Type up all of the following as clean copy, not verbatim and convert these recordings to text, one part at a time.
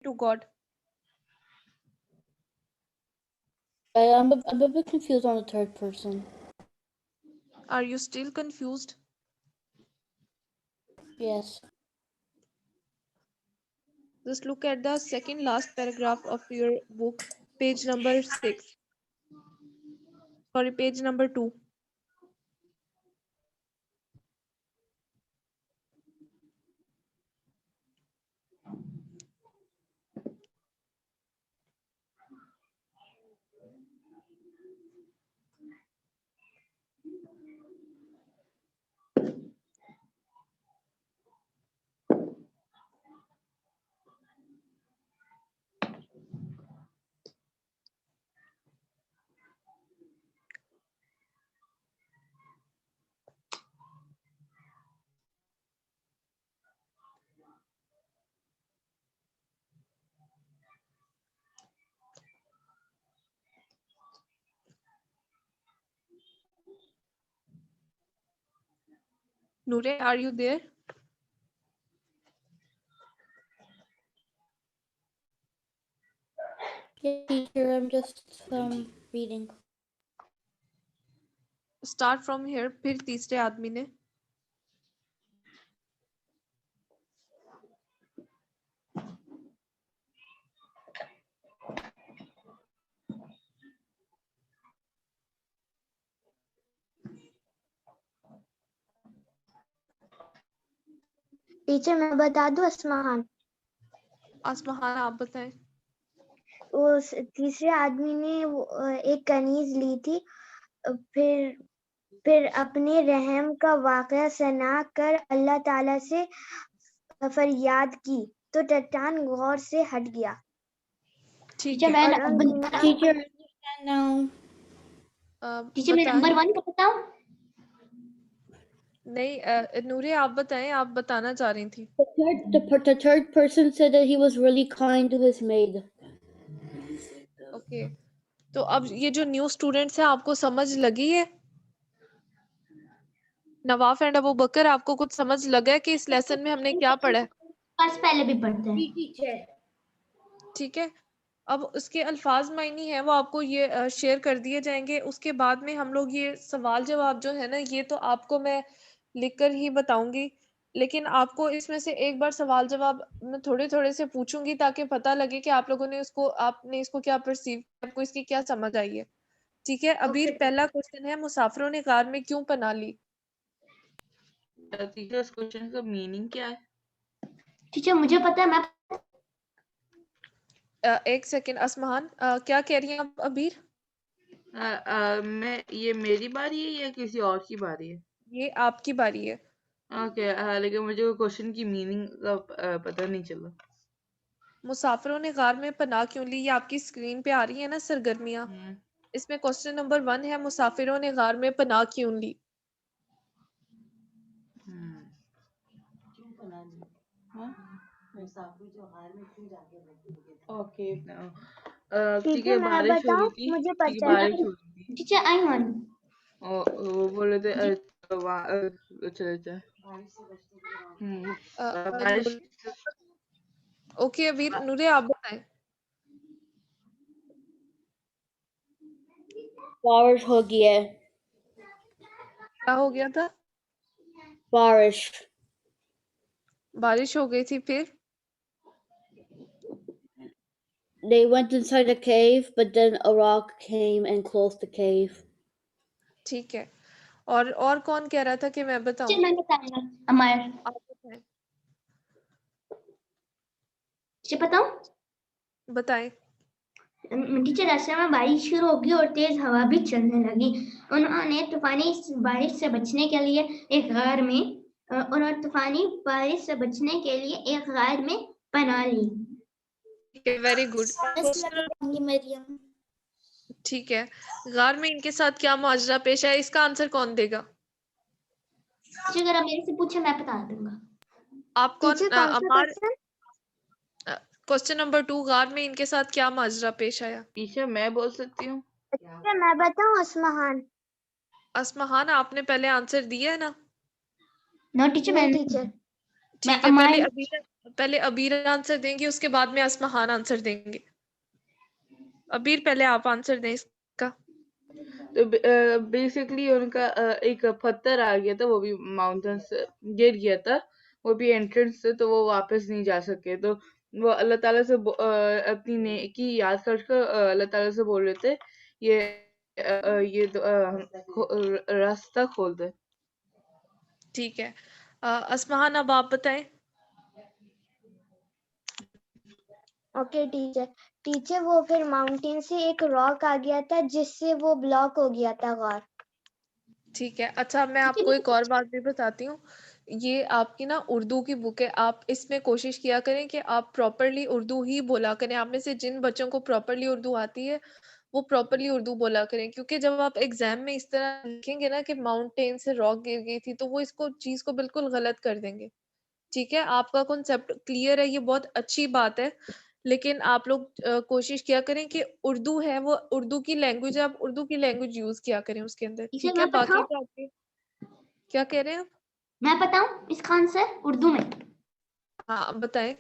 to God? I'm a bit confused on the third person. Are you still confused? Yes. Just look at the second last paragraph of your book, page number 6. Sorry, page number 2. Noor, are you there? Yeah, teacher, I'm just reading. Start from here. फिर तीसरे आदमी ने teacher मैं बता दूं असमाहान। आसमान आप बताएं। उस तीसरे आदमी ने एक कनीज ली थी, फिर अपने रहम का वाकया सना कर अल्लाह ताला से फरियाद की तो चट्टान गौर से हट गया। ठीक टीचर है। मैं Teacher, I understand now. Teacher मैं बताएं। नंबर 1 का बताऊं? नहीं, नूरे आप बताएं, आप बताना चाह रही थी। The third person said that he was really kind to his maid. Okay, तो अब ये जो न्यू स्टूडेंट्स हैं आपको समझ लगी है? नवाफ एंड अबू बकर, आपको कुछ समझ लगा है कि इस लेसन में हमने क्या पढ़ा है? बस पहले भी पढ़ते हैं। टीचर। ठीक है, अब उसके अल्फाज मायनी है वो आपको ये शेयर कर दिए जाएंगे। उसके बाद में हम लोग ये सवाल जवाब जो है ना, ये तो आपको मैं लिखकर ही बताऊंगी, लेकिन आपको इसमें से एक बार सवाल जवाब मैं थोड़े थोड़े से पूछूंगी ताकि पता लगे कि आप लोगों ने आपने इसको क्या परसीव, आपको इसकी क्या समझ आई है। ठीक है, अबीर पहला क्वेश्चन है, मुसाफिरों ने गार में क्यों पनाह ली? टीचर इस क्वेश्चन का मीनिंग क्या है? टीचर मुझे पता है, मैं एक सेकेंड असमान, क्या कह रही हैं आप अबीर? मैं ये मेरी बारी है या किसी और की बारी है? ये आपकी बारी है। ओके, लेकिन मुझे क्वेश्चन की मीनिंग का पता नहीं चला। मुसाफिरों ने गार में पनाह क्यों ली? ये आपकी स्क्रीन पे आ रही है ना सरगर्मियां। इसमें क्वेश्चन नंबर 1 है, मुसाफिरों ने गार में पनाह क्यों ली? ओके, ठीक है मैं बारिश हो रही बताऊं, थी। मुझे ठीक है, पता है। बारिश हो रही थी। टीचर आई हूं। वो बोल रहे थे अच्छा बारिश। ओके अबीर, नूरे आप बताएं। बारिश हो गया। क्या हो गया था? बारिश। बारिश हो गई थी, फिर They went inside a cave, but then a rock came and closed the cave. ठीक है, और कौन कह रहा था कि मैं बताऊं? टीचर मैं बताऊंगा। अमर। आप बताएं। टीचर बताऊं? बताएं। टीचर रास्ते में बारिश शुरू होगी और तेज हवा भी चलने लगी। उन्होंने तूफानी बारिश से बचने के लिए एक गार में पनाह ली। Very good. ठीक है, गार में इनके साथ क्या मुआजरा पेश आया, इसका आंसर कौन देगा? टीचर अगर आप मेरे से पूछे मैं बता दूंगा। आप कौन? टीचर कौन सा अमार, क्वेश्चन? क्वेश्चन नंबर 2, गार में इनके साथ क्या मुआजरा पेश आया? टीचर मैं बोल सकती हूँ? टीचर मैं बताऊं असमाहान। असमाहान, आपने पहले आंसर दिया है ना? नो टीचर नहीं मैंने टीचर। ठीक है, पहले अबीर आंसर देंगे, उसके बाद में असमाहान आंसर देंगे। अबीर पहले आप आंसर दें इसका। तो बेसिकली उनका एक पत्थर आ गया था, वो भी माउंटेन से गिर गया था, वो भी एंट्रेंस से, तो वो वापस नहीं जा सके। तो वो अल्लाह ताला से अपनी नेकी याद कर अल्लाह ताला से बोल रहे थे, ये रास्ता खोल दे। ठीक है, असमाहान अब आप बताएं। ओके टीचर वो फिर माउंटेन से एक रॉक आ गया था जिससे वो ब्लॉक हो गया था गौर। ठीक है, अच्छा मैं आपको एक और बात भी बताती हूँ। ये आपकी ना उर्दू की बुक है, आप इसमें कोशिश किया करें कि आप प्रॉपरली उर्दू ही बोला करें। आप में से जिन बच्चों को प्रॉपरली उर्दू आती है वो प्रॉपरली उर्दू बोला करें, क्योंकि जब आप एग्जाम में इस तरह लिखेंगे ना कि माउंटेन से रॉक गिर गई थी, तो वो इसको चीज को बिल्कुल गलत कर देंगे। ठीक है, आपका कॉन्सेप्ट क्लियर है, ये बहुत अच्छी बात है, लेकिन आप लोग कोशिश किया करें कि उर्दू है वो उर्दू की लैंग्वेज है, आप उर्दू की लैंग्वेज यूज किया करें उसके अंदर। इसे ठीक है, मैं बाकी बताऊं? तो आपके क्या कह रहे हैं आप? मैं बताऊं इसका आंसर उर्दू में? हाँ बताएं।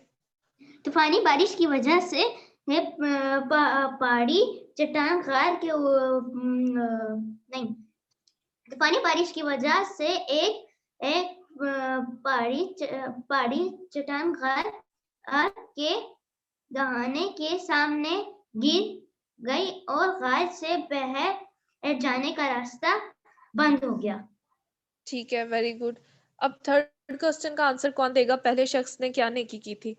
तूफानी बारिश की वजह से पहाड़ी चट्टान गार के नहीं, तूफानी बारिश की वजह से एक पहाड़ी चट्टान गार के दहाने के सामने गिर गई और गार से बह जाने का रास्ता बंद हो गया। ठीक है, वेरी गुड। अब थर्ड क्वेश्चन का आंसर कौन देगा? पहले शख्स ने क्या नेकी की थी?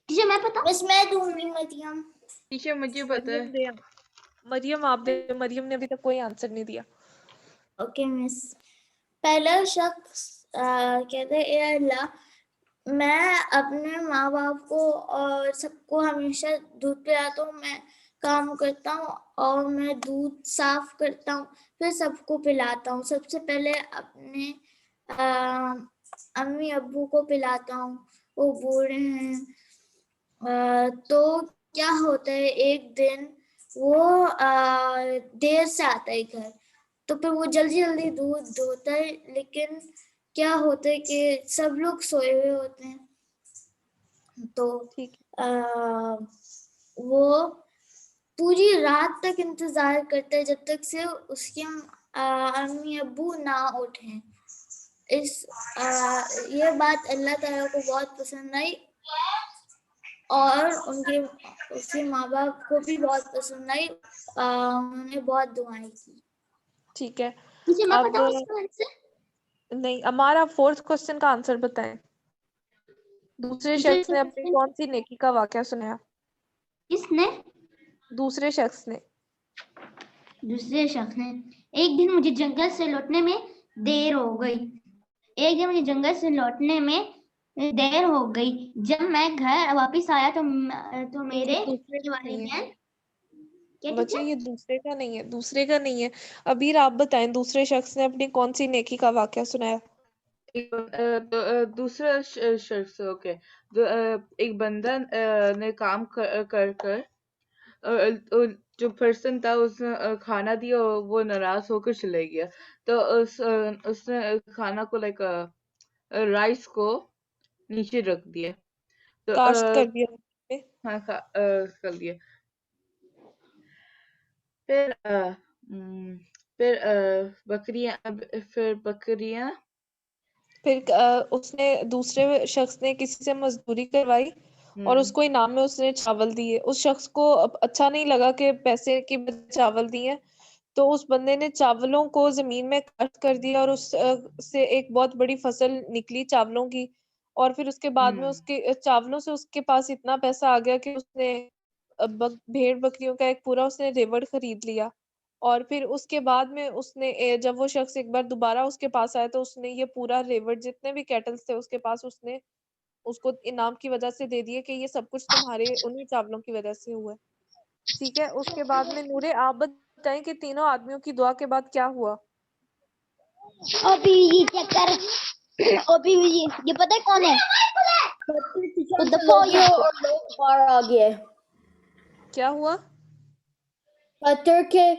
टीचर मैं पता बस मैं दूंगी मरियम। टीचर मुझे पता है। मरियम आप दे। मरियम ने अभी तक कोई आंसर नहीं दिया। Okay miss. पहला शख्स कहते हैं, ए अल्लाह, मैं अपने माँ बाप को और सबको हमेशा दूध पिलाता हूँ, मैं काम करता हूँ और मैं दूध साफ करता हूँ, फिर सबको पिलाता हूँ। सबसे पहले अपने अम्मी अब्बू को पिलाता हूँ, वो बूढ़े हैं। तो क्या होता है, एक दिन वो देर से आता है घर, तो फिर वो जल्दी जल्दी दूध धोता है, लेकिन क्या होता है कि सब लोग सोए हुए होते हैं, तो ठीक वो पूरी रात तक इंतजार करता है जब तक से उसके अम्मी अब्बू ना उठे। ये बात अल्लाह ताला को बहुत पसंद आई और उसके माँ बाप को भी बहुत पसंद आई। उन्होंने बहुत दुआएं की। ठीक है, टीचर मैं अब बताऊं इसका आंसर? नहीं, हमारा फोर्थ क्वेश्चन का आंसर बताएं। दूसरे शख्स ने अपनी कौन सी नेकी का वाकया सुनाया? किसने? दूसरे शख्स ने। दूसरे शख्स ने, एक दिन मुझे जंगल से लौटने में देर हो गई। एक दिन मुझे जंगल से लौटने में देर हो गई। जब मैं घर वापस आया तो मेरे वालिदैन बच्चे ये दूसरे का नहीं है, दूसरे का नहीं है। अबीर आप बताएं, दूसरे शख्स ने अपनी कौन सी नेकी का वाकया सुनाया? दूसरा शख्स, ओके, एक बंदा ने काम कर कर जो पर्सन था उसने खाना दिया और वो नाराज होकर चले गया। तो उसने खाना को लाइक राइस को नीचे रख दिया, तो कास्ट कर दिया। हाँ कर दिया। फिर बकरियां फिर उसने दूसरे शख्स ने किसी से मजदूरी करवाई और उसको इनाम में उसने चावल दिए। उस शख्स को अब अच्छा नहीं लगा कि पैसे की बजाय चावल दिए, तो उस बंदे ने चावलों को जमीन में काट कर दिया और उस से एक बहुत बड़ी फसल निकली चावलों की। और फिर उसके बाद में उसके चावलों से उसके पास इतना पैसा आ गया कि उसने भेड़ बकरियों का एक पूरा उसने रेवड़ खरीद लिया। और फिर उसके बाद में उसने जब वो शख्स एक बार दोबारा उसके पास आया तो उसने ये पूरा रेवड़ जितने भी कैटल्स थे उसके पास उसने उसको इनाम की वजह से दे दिए कि ये सब कुछ तुम्हारे उन्हीं चावलों की वजह से हुआ है। ठीक है, उसके बाद में नूरे आप बताएं कि तीनों आदमियों की दुआ के बाद क्या हुआ? अभी ये चक्कर, अभी ये पता है कौन है? लोग बाहर आ गए। क्या हुआ? पत्थर की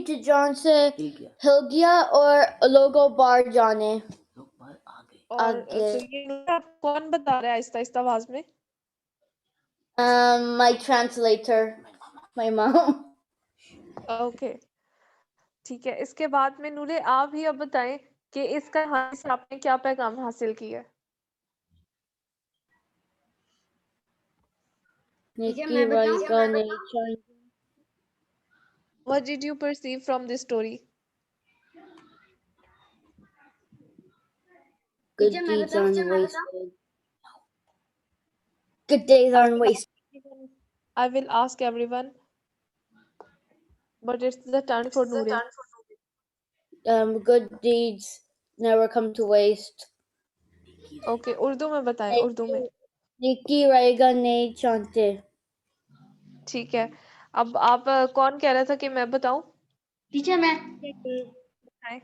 चट्टान से हिल गया और लोगों बाहर जाने। और आगे तो ये आप कौन बता रहा है आहिस्ता आहिस्ता आवाज में? my translator, my mom. Okay, ठीक है। इसके बाद में नूरे आप ही अब बताएं कि इस कहानी से आपने क्या पैगाम हासिल किया है? Nikki Raika ne What did you perceive from this story? good deeds aren't wasted. Good days I aren't will wasted. I will ask everyone, but it's the turn for Noor. Good deeds never come to waste. Okay, Urdu में बताएं, उर्दू में। Nikki Raika ne chante. ठीक है। अब आप कौन कह रहा था कि मैं बताऊं? टीचर मैं बताएं।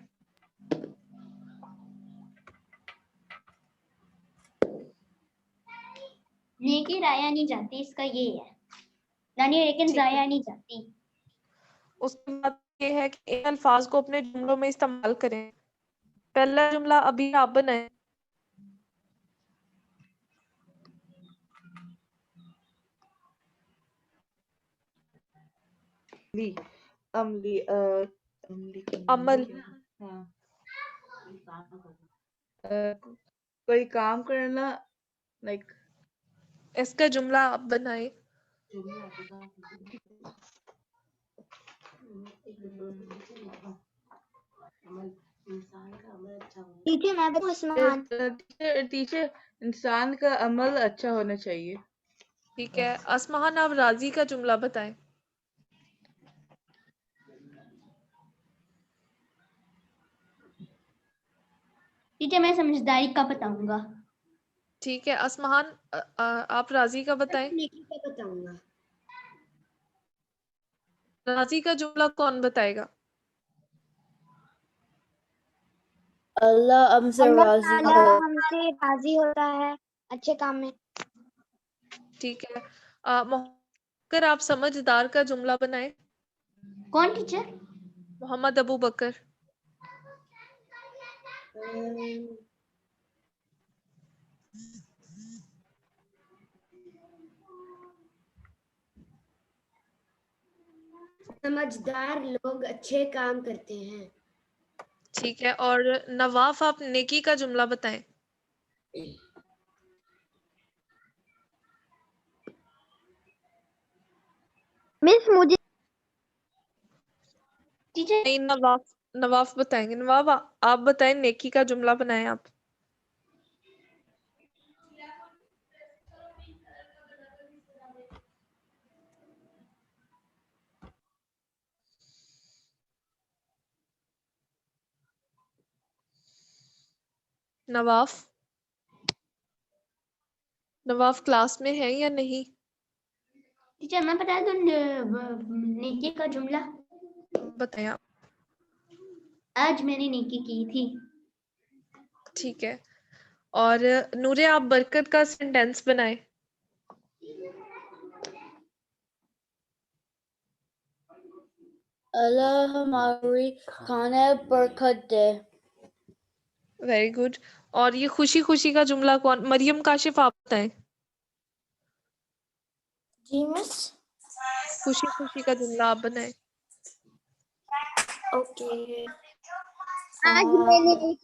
नेकी राया नहीं जाती, इसका ये है नानी, लेकिन ठीक है। जाया नहीं जाती। उसके बाद ये है कि इन अल्फाज को अपने जुमलों में इस्तेमाल करें। पहला जुमला अभी आप बनाएं। ली अमली अमली अमल। हाँ कोई काम करना, लाइक इसका जुमला आप बनाएं। टीचर मैं बताऊं आसमान? टीचर इंसान का अमल अच्छा होना चाहिए। ठीक है। असमाहन आप राजी का जुमला बताएं। टीचर मैं समझदारी का बताऊंगा। ठीक है। असमाहन आप राजी का बताएं। नेकी का बताऊंगा। राजी का जुमला कौन बताएगा? अल्लाह हमसे अल्लाह राजी ताला हो। हमसे राजी होता है अच्छे काम में। ठीक है। मोहम्मद आप समझदार का जुमला बनाएं। कौन टीचर? मोहम्मद अबू बकर। समझदार लोग अच्छे काम करते हैं। ठीक है। और नवाफ आप नेकी का जुमला बताएं। मिस मुझे टीचर नहीं, नवाफ नवाफ बताएंगे। नवाफ आप बताएं, नेकी का जुमला बनाएं आप। नवाफ नवाफ क्लास में है या नहीं? टीचर मैं बता दूं नेकी का जुमला। बताएं आप। आज मैंने नेकी की थी। ठीक है। और नूरे आप बरकत का सेंटेंस बनाएं। अल्लाह हमारी खाने बरकत दे। Very good. और ये खुशी खुशी का जुमला कौन? मरियम काशिफ आप बताएं। जी मिस। खुशी खुशी का जुमला आप बनाएं। ओके। आज मैंने एक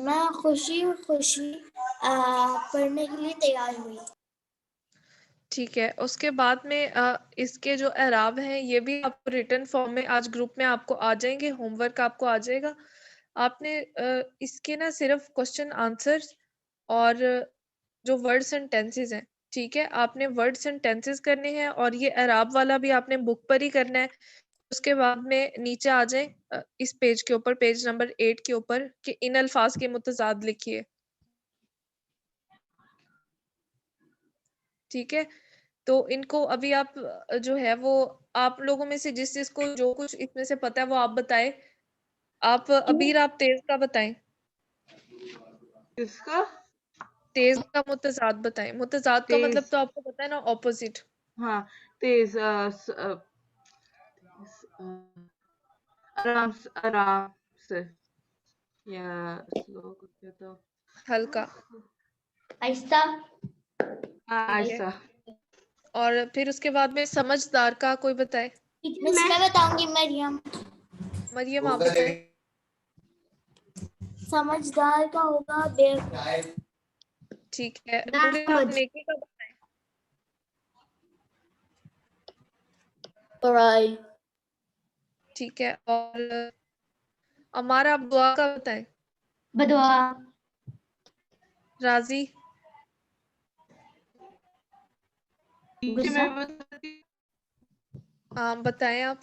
मैं खुशी खुशी पढ़ने के लिए तैयार हुई। ठीक है। उसके बाद में इसके जो एराब हैं ये भी आपको रिटन फॉर्म में आज ग्रुप में आपको आ जाएंगे, होमवर्क आपको आ जाएगा। आपने इसके ना सिर्फ क्वेश्चन आंसर्स और जो वर्ड्स एंड टेंसेस हैं, ठीक है, आपने वर्ड्स एंड टेंसेस करने हैं और ये एराब वाला भी आपने बुक पर ही करना है। उसके बाद में नीचे आ जाए इस पेज के ऊपर, पेज नंबर 8 के ऊपर, कि इन अल्फाज के मुतजाद लिखिए। ठीक है। तो इनको अभी आप जो है वो आप लोगों में से जिस जिसको जो कुछ इसमें से पता है वो आप बताएं। आप अबीर आप तेज का बताएं। किसका? तेज का मुतजाद बताएं। मुतजाद का मतलब तेज, तो आपको पता है ना, ऑपोजिट। हाँ तेज आराम से या स्लो करके तो हल्का। आहिस्ता। हाँ ठीक है, ऐसा। और फिर उसके बाद में समझदार का कोई बताए। मिस मैं बताऊंगी मरियम। मरियम आप बताएं। समझदार का होगा बेवकूफ। ठीक है, नूरे आप नेकी का बताएं। बुराई। ठीक है, और अमारा आप दुआ का बताएं। बदुआ। राजी। गुस्सा। मैं बताती हाँ बताएं आप।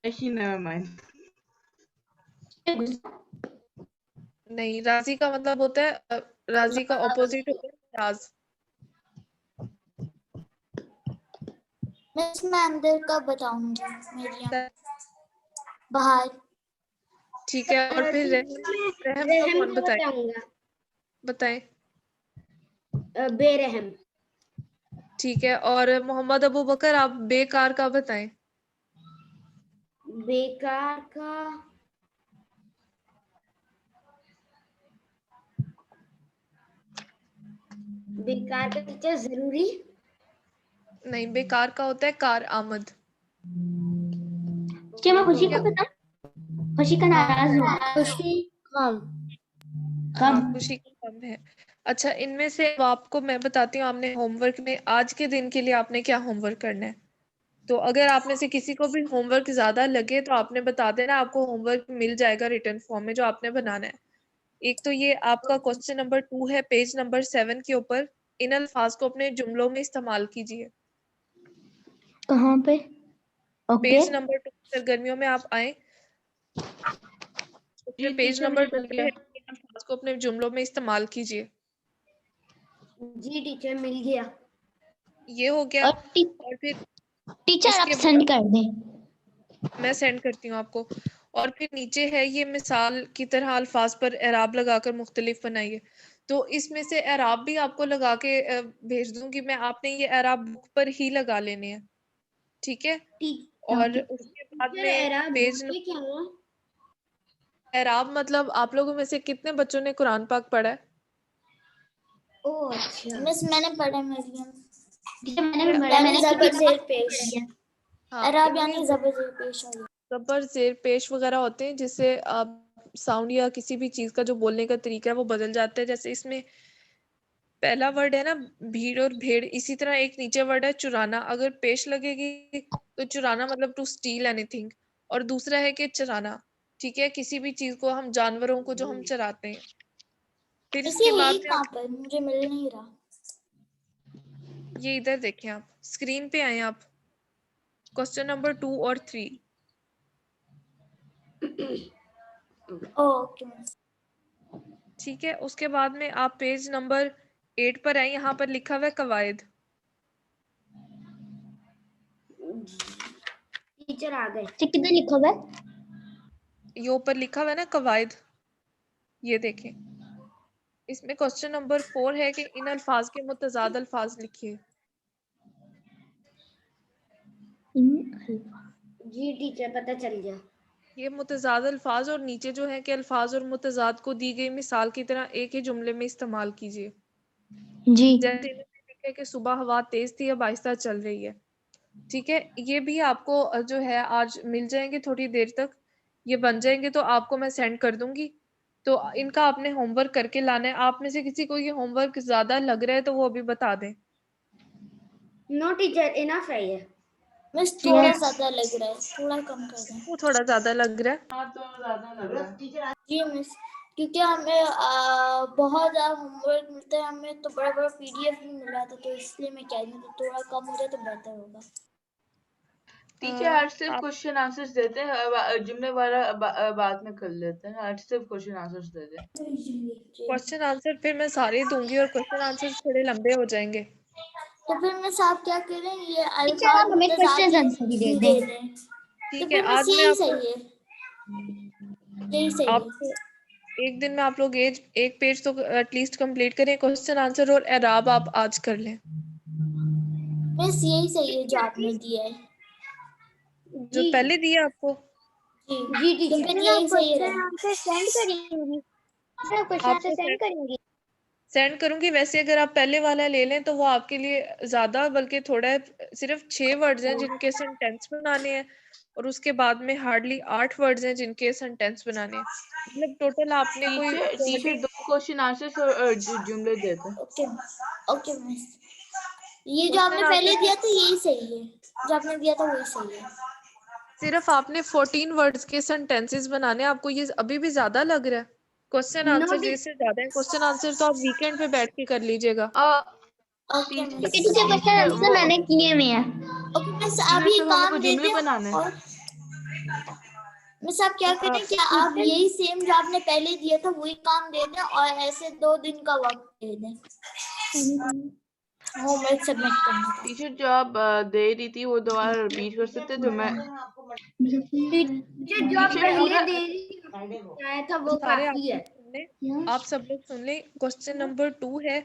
actually never mind. गुस्सा। नहीं, राजी का मतलब होता है राजी का ऑपोजिट होता है राज। मिस मैं अंदर का बताऊंगी मरियम। बाहर। ठीक है, और फिर रहम का कौन बताए। बताऊंगा। बताएं। बेरहम। ठीक है, और मोहम्मद अबू बकर आप बेकार का बताएं। बेकार का टीचर जरूरी। नहीं, बेकार का होता है कार आमद। क्या मैं खुशी को पता? खुशी का नाराज हो। खुशी कम। हाँ, खुशी का कम है। अच्छा, इनमें से अब आपको मैं बताती हूँ, आपने होमवर्क में आज के दिन के लिए आपने क्या होमवर्क करना है। तो अगर आप में से किसी को भी होमवर्क ज्यादा लगे तो आपने बता देना, आपको होमवर्क मिल जाएगा रिटर्न फॉर्म में जो आपने बनाना है। एक तो ये आपका क्वेश्चन नंबर 2 है, पेज नंबर 7 के ऊपर। इन अल्फाज को अपने जुमलों में इस्तेमाल कीजिए। कहाँ पे? ओके। पेज नंबर 2 सरगर्मियों में आप आए, फिर पेज नंबर 2 पे है, इन अल्फाज को अपने जुमलों में इस्तेमाल कीजिए। जी टीचर मिल गया। ये हो गया। और और फिर टीचर आप इसके सेंड बाद कर दें। मैं सेंड करती हूँ आपको। और फिर नीचे है ये मिसाल की तरह अल्फाज पर एराब लगाकर मुख्तलिफ बनाइए। तो इसमें से एराब भी आपको लगा के भेज दूंगी मैं, आपने ये एराब बुक पर ही लगा लेने हैं। ठीक है, और उसके बाद में पेज क्या हुआ? एराब मतलब आप लोगों में से कितने बच्चों ने कुरान पाक पढ़ा है। ओह अच्छा। मिस मैंने पढ़ा मरियम। टीचर मैंने भी पढ़ा, मैंने जबर किसी जेर पेश। हाँ, अरब इनमें यानी जबर जेर पेश हो गया। जबर जेर पेश वगैरह होते हैं, जिससे आप साउंड या किसी भी चीज का जो बोलने का तरीका है वो बदल जाता है। जैसे इसमें पहला वर्ड है ना भीड़ और भेड़, इसी तरह एक नीचे वर्ड है चुराना। अगर पेश लगेगी तो चुराना मतलब टू स्टील एनीथिंग, और दूसरा है कि चराना। ठीक है, किसी भी चीज को हम जानवरों को जो हम चराते हैं। फिर इसे इसके है बाद ही में कहाँ पर, मुझे मिल नहीं रहा। ये इधर देखें, आप स्क्रीन पे आए, आप क्वेश्चन नंबर 2 और 3। Okay miss. ठीक है, उसके बाद में आप पेज नंबर 8 पर आए, यहाँ पर लिखा हुआ है कवायद। टीचर आ गए। किधर लिखा हुआ है? ये ऊपर लिखा हुआ है ना कवायद, ये देखें। इसमें क्वेश्चन नंबर 4 है कि इन अल्फाज के मुतजाद अल्फाज लिखिए। जी टीचर पता चल गया। ये मुतजाद अल्फाज और नीचे जो है कि अल्फाज और मुतजाद को दी गई मिसाल की तरह एक ही जुमले में इस्तेमाल कीजिए। जी। जैसे इन्होंने लिखा है कि सुबह हवा तेज थी, अब आहिस्ता चल रही है। ठीक है, ये भी आपको जो है आज मिल जाएंगे, थोड़ी देर तक ये बन जाएंगे तो आपको मैं सेंड कर दूंगी। तो इनका आपने होमवर्क करके लाना है। आप में से किसी को ये होमवर्क ज्यादा लग रहा है तो वो अभी बता दें। नो टीचर इनफ है ये। मिस थोड़ा Yes. ज्यादा लग रहा है, थोड़ा कम कर दें। वो थोड़ा ज्यादा लग रहा है। हाँ तो ज्यादा लग रहा है। जी मिस, क्योंकि हमें बहुत ज्यादा होमवर्क मिलता है, हमें तो बड़ा बड़ा पीडीएफ भी मिल रहा था, तो इसलिए मैं कह रही हूँ तो थोड़ा कम हो जाए तो बेहतर होगा। टीचर आज सिर्फ क्वेश्चन आंसर्स देते हैं, जुमले वाला बाद में कर लेते हैं। आज सिर्फ क्वेश्चन आंसर्स देते हैं। क्वेश्चन आंसर फिर मैं सारे दूंगी और क्वेश्चन आंसर थोड़े लंबे हो जाएंगे। तो फिर मिस आप क्या करें, ये टीचर अल्फाज आप हमें क्वेश्चन आंसर भी दे दे दें। दें। तो ठीक है, फिर मिस आज मैं यही आपको सही है, यही सही है। आपको एक दिन में आप लोग एक पेज तो एटलीस्ट कंप्लीट करें। क्वेश्चन आंसर और एराब आप आज कर लें। मिस यही सही है जो आपने दिया है। जो पहले दिया आपको। जी तो टीचर। फिर टीचर आप यही सही क्वेश्चन रहेगा। आंसर सेंड करेंगी? टीचर आप क्वेश्चन आंसर आपको सेंड करेंगी? सेंड करूंगी। वैसे अगर आप पहले वाला ले लें तो वो आपके लिए ज्यादा बल्कि थोड़ा है, सिर्फ 6 वर्ड्स हैं जिनके सेंटेंस बनाने हैं और उसके बाद में हार्डली 8 वर्ड्स हैं जिनके सेंटेंस बनाने हैं। मतलब टोटल आपने कोई टीचर 40। 2 क्वेश्चन आंसर्स और जुमले देते हैं। ओके ओके मिस, ये जो क्वेश्चन आपने पहले आंसर दिया था यही सही है, जो आपने दिया था वही सही है। सिर्फ आपने 14 वर्ड्स के सेंटेंसेस बनाने हैं। आपको ये अभी भी ज्यादा लग रहा है? क्वेश्चन आंसर इससे ज्यादा है। क्वेश्चन आंसर तो आप वीकेंड पे बैठ के कर लीजिएगा। Okay teacher miss. Teacher question teacher answer वो मैंने किए हुए हैं। ओके मिस, आप टीचर ये सिर्फ हमें को काम दे जुमले दें बनाने हैं। और मिस आप क्या करें कि टीचर आप यही सेम जो आपने पहले दिया था वही काम दे दें और ऐसे 2 दिन का वक्त दे दें होमवर्क सबमिट करने का। टीचर जो आप दे रही थी वो दोबारा रिपीट कर सकते हैं? तो मैं टीचर जो आप टीचर पहले पूरा दे रही आया था वो सारे आप काफी है। लोग सुन लें, आप सब लोग सुन लें। क्वेश्चन नंबर 2 है,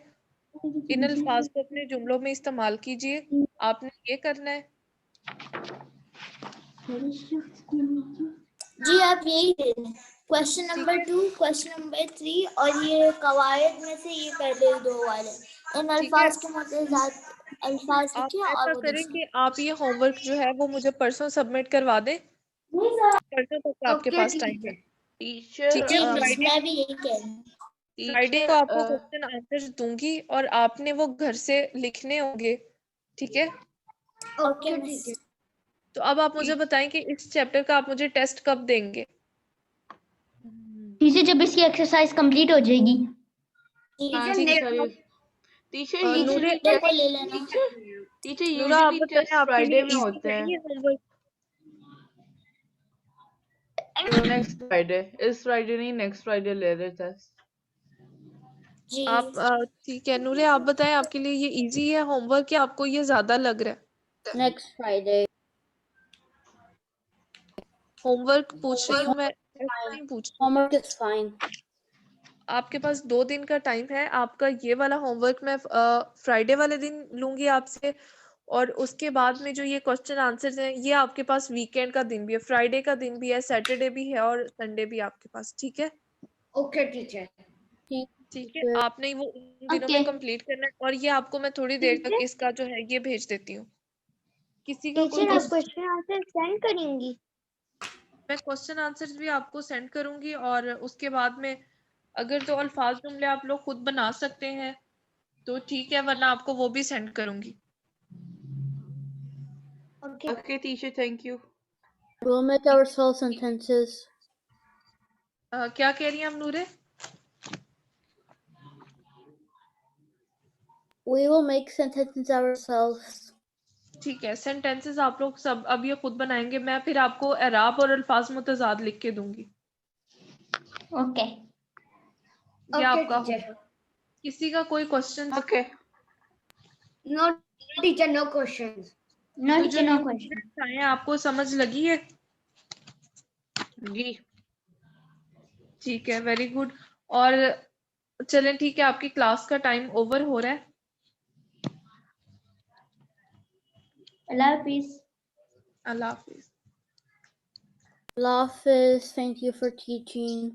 इन अल्फाज को अपने जुमलों में इस्तेमाल कीजिए। आपने ये करना है। जी आप यही दे दें, क्वेश्चन ठीक नंबर है, 2, क्वेश्चन नंबर 3 और ये कवायद में से ये पहले 2 वाले इन ठीक है। अल्फाज के मुतज़ाद अल्फाज आप लिखिए और ऐसा वो करें दूसरा। कि आप ये होमवर्क जो है वो मुझे परसों सबमिट करवा दें। परसों तक आपके ओके पास टाइम है। टीचर। टीचर ठीक है, जी मिस, फ्राइडे मैं भी यही कह रही हूँ। फ्राइडे टीचर को आपको क्वेश्चन आंसर दूंगी और आपने वो घर से लिखने होंगे। ठीक है, ओके ओके मिस। टीचर। तो अब आप मुझे बताएं कि इस चैप्टर का आप मुझे टेस्ट कब देंगे? टीचर जब इसकी एक्सरसाइज कंप्लीट हो जाएगी। जी टीचर ठीक है। टीचर नेक्स्ट टीचर नूरे यूजुअली वीकडे को ले टेस्ट लेना। टीचर नूरा आप यूजुअली बताएं टेस्ट आपके लिए फ्राइडे में इजी होते है हैं। ये होमवर्क? तो नेक्स्ट फ्राइडे, इस फ्राइडे नहीं नेक्स्ट फ्राइडे ले रहे टेस्ट। जी आप ठीक है नूरे, आप बताएं आपके लिए ये इजी है होमवर्क या आपको ये ज्यादा लग रहा है? Next Friday. होमवर्क पूछ रही हूँ मैं, ऐसे नहीं पूछ रही। Homework is fine. आपके पास 2 दिन का टाइम है। आपका ये वाला होमवर्क मैं फ्राइडे वाले दिन लूंगी आपसे, और उसके बाद में जो ये क्वेश्चन आंसर्स हैं ये आपके पास वीकेंड का दिन भी है, फ्राइडे का दिन भी है, सैटरडे भी है और संडे भी आपके पास। ठीक है, ओके टीचर। ठीक है। आपने वो उन दिनों ओके में कंप्लीट करना है और ये आपको मैं थोड़ी देर तक टीचर इसका जो है ये भेज देती हूँ। किसी का कोई टीचर आप क्वेश्चन? क्वेश्चन आंसर सेंड करेंगी? मैं क्वेश्चन आंसर्स भी आपको सेंड करूंगी और उसके बाद में अगर तो अल्फाज जुमले आप लोग खुद बना सकते हैं तो ठीक है, वरना आपको वो भी सेंड करूंगी। Okay. Okay teacher, thank you. We'll make ourselves sentences. क्या कह रही हैं हम नूरे? We will make sentences ourselves. ठीक है, सेंटेंसेस आप लोग सब अब ये खुद बनाएंगे। मैं फिर आपको एराब और अल्फाज मुतजाद लिख के दूंगी। ओके ये Okay, आपका teacher. होगा। किसी का कोई question? Okay No teacher, no questions. No तो जो teacher no new question. Students आए हैं आपको समझ लगी है? जी। ठीक है, वेरी गुड। और चलें ठीक है, आपकी क्लास का टाइम ओवर हो रहा है। अल्लाह हाफिज। अल्लाह हाफिज। Allah Hafiz, thank you for teaching.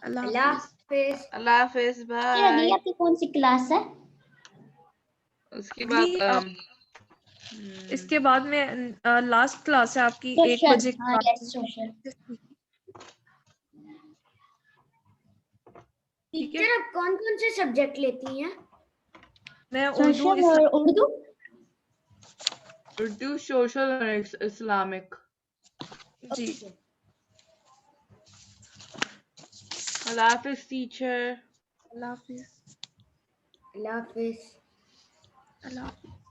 Allah Allah Hafiz. Hafiz. Allah Hafiz, teacher अगली बाय। आपकी कौन सी क्लास है? उसके अगली बाद इसके बाद में लास्ट क्लास है आपकी 1 सोशल। बजे हाँ यस सोशल। ठीक है, टीचर आप कौन कौन से सब्जेक्ट लेती हैं? मैं उर्दू सोशल और उर्दू। उर्दू, सोशल और इस्लामिक। जी। अल्लाह हाफिज टीचर। अल्लाह हाफिज। Allah Hafiz. अल्लाह हाफिज।